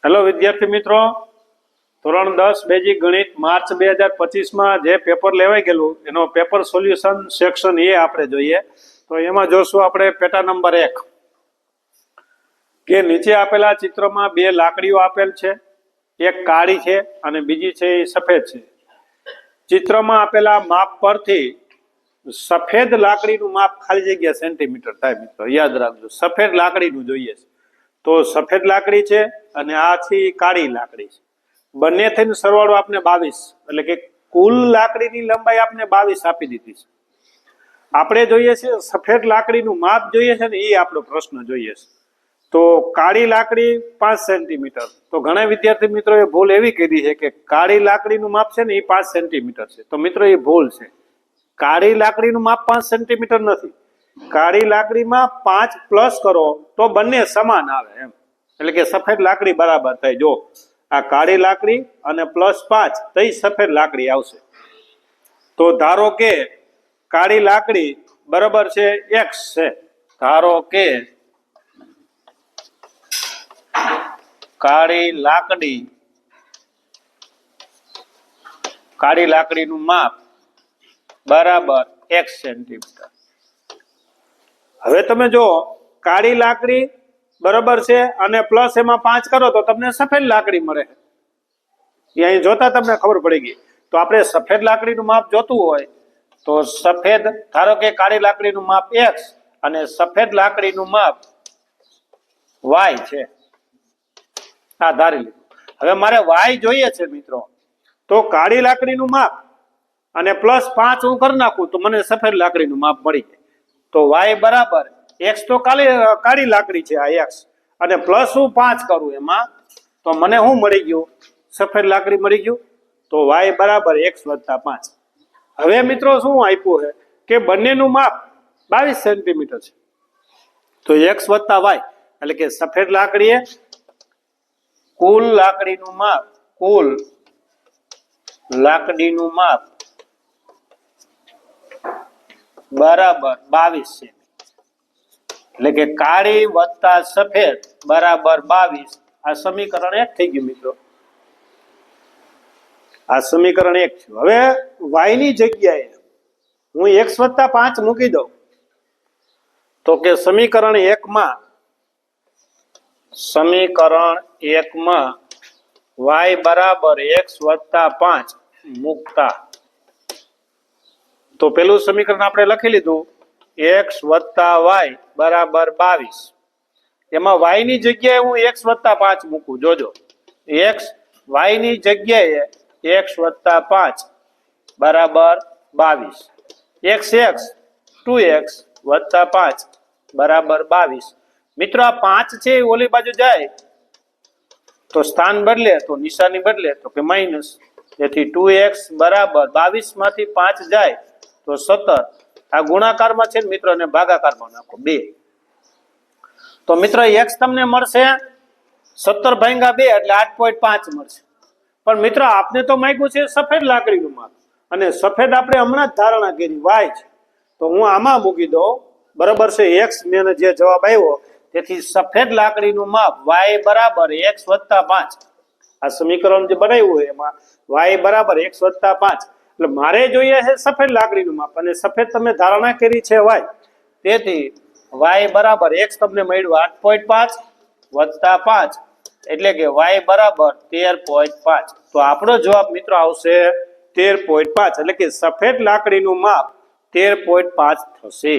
Hello વિદ્યાર્થી મિત્રો, ધોરણ 10 બેઝિક ગણિત માર્ચ 2025 માં જે પેપર લેવાઈ ગયેલું એનો પેપર સોલ્યુશન સેક્શન એ આપણે જોઈએ. તો એમાં જોશું આપણે પેટા નંબર 1 કે નીચે આપેલા ચિત્રમાં બે લાકડીઓ આપેલ છે, એક કાળી છે અને બીજી છે એ સફેદ છે. ચિત્રમાં આપેલા માપ પરથી સફેદ લાકડીનું માપ ખાલી જગ્યા સેન્ટીમીટર થાય. મિત્રો યાદ રાખજો, સફેદ લાકડીનું જોઈએ છે. તો સફેદ લાકડી છે અને આ છે કાળી લાકડી છે. બંને થઈને સરવાળો આપણે 22, એટલે કે કુલ લાકડીની લંબાઈ આપણે 22 આપી દીધી છે. આપણે જોઈએ છે સફેદ લાકડીનું માપ જોઈએ છે ને એ આપણો પ્રશ્ન જોઈએ છે. તો કાળી લાકડી 5 સેન્ટીમીટર. તો ઘણા વિદ્યાર્થી મિત્રોએ ભૂલ એવી કરી છે કે કાળી લાકડીનું માપ છે ને એ 5 સેન્ટીમીટર છે. તો મિત્રો એ ભૂલ છે. કાળી લાકડીનું માપ 5 સેન્ટીમીટર નથી. કાળી લાકડીમાં 5 પ્લસ કરો તો બંને સમાન આવે એમ, એટલે કે સફેદ લાકડી બરાબર થાય. જો આ કાળી લાકડી અને +5 તો સફેદ લાકડી આવશે. તો ધારો કે કાળી લાકડી બરાબર છે x છે. ધારો કે કાળી લાકડીનું માપ બરાબર x સેન્ટીમીટર. હવે તમે જો કાળી લાકડી બરાબર છે અને પ્લસ એમાં 5 કરો તો તમને સફેદ લાકડી મળે. અહીં જોતા તમને ખબર પડી ગઈ. તો આપણે સફેદ લાકડીનું માપ જોતું હોય તો સફેદ, ધારો કે કાળી લાકડીનું માપ x અને સફેદ લાકડીનું માપ y છે. આ ધારી લીધું. હવે મારે y જોઈએ છે મિત્રો. તો કાળી લાકડીનું માપ અને +5 હું કરી નાખું તો મને સફેદ લાકડીનું માપ મળી જાય. તો y બરાબર x, તો કાળી લાકડી છે આ x, અને પ્લસ હું 5 કરું એમાં તો મને શું મળી ગયું? સફેદ લાકડી મળી ગયું. તો y બરાબર x + 5. હવે મિત્રો શું આપ્યું છે કે બંનેનું માપ 22 સેન્ટીમીટર છે. તો x + y એટલે કે સફેદ લાકડીએ કુલ લાકડીનું માપ બરાબર 22 છે. એટલે કે કાળી વત્તા સફેદ બરાબર 22. આ સમીકરણ 1 થઈ ગયું મિત્રો. આ સમીકરણ 1 છે. હવે y ની જગ્યાએ હું x + 5 મૂકી દઉં તો કે સમીકરણ 1 માં y બરાબર x + 5 મૂકતા તો પેલું સમીકરણ આપણે લખી લીધું x + y બરાબર 22. એમાં y ની જગ્યાએ હું x + 5 મૂકું. જોજો, y ની જગ્યાએ x + 5 બરાબર 22. x 2x + 5 બરાબર 22. મિત્રો આ 5 છે ઓલી બાજુ જાય તો સ્થાન બદલે, તો નિશાની બદલે, તો કે માઇનસ. તેથી 2x બરાબર 22 માંથી 5 જાય તો 17. આ ગુણાકારમાં છે મિત્રો, અને ભાગાકારમાં નાખો 2. તો મિત્રો x તમને મળશે 17 ભાગ્યા 2 એટલે 8.5 મળશે. પણ મિત્રો આપને તો માંગ્યું છે સફેદ લાકડીનું માપ, અને સફેદ આપણે હમણાં જ ધારણા કરી y છે. તો હું આમાં મૂકી દઉં બરાબર છે x, મને જે જવાબ આવ્યો. તેથી સફેદ લાકડીનું માપ y બરાબર x + 5. આ સમીકરણ જે બનાવ્યું હોય એમાં y બરાબર x + 5. એટલે મારે જોઈએ છે સફેદ લાકડીનું માપ, અને સફેદ તમે ધારણા કરી છે y. તેથી y બરાબર x તમને મળ્યું 8.5 + 5, એટલે કે y બરાબર 13.5. તો આપણો જવાબ મિત્રો આવશે 13.5, એટલે કે સફેદ લાકડીનું માપ 13.5 થશે.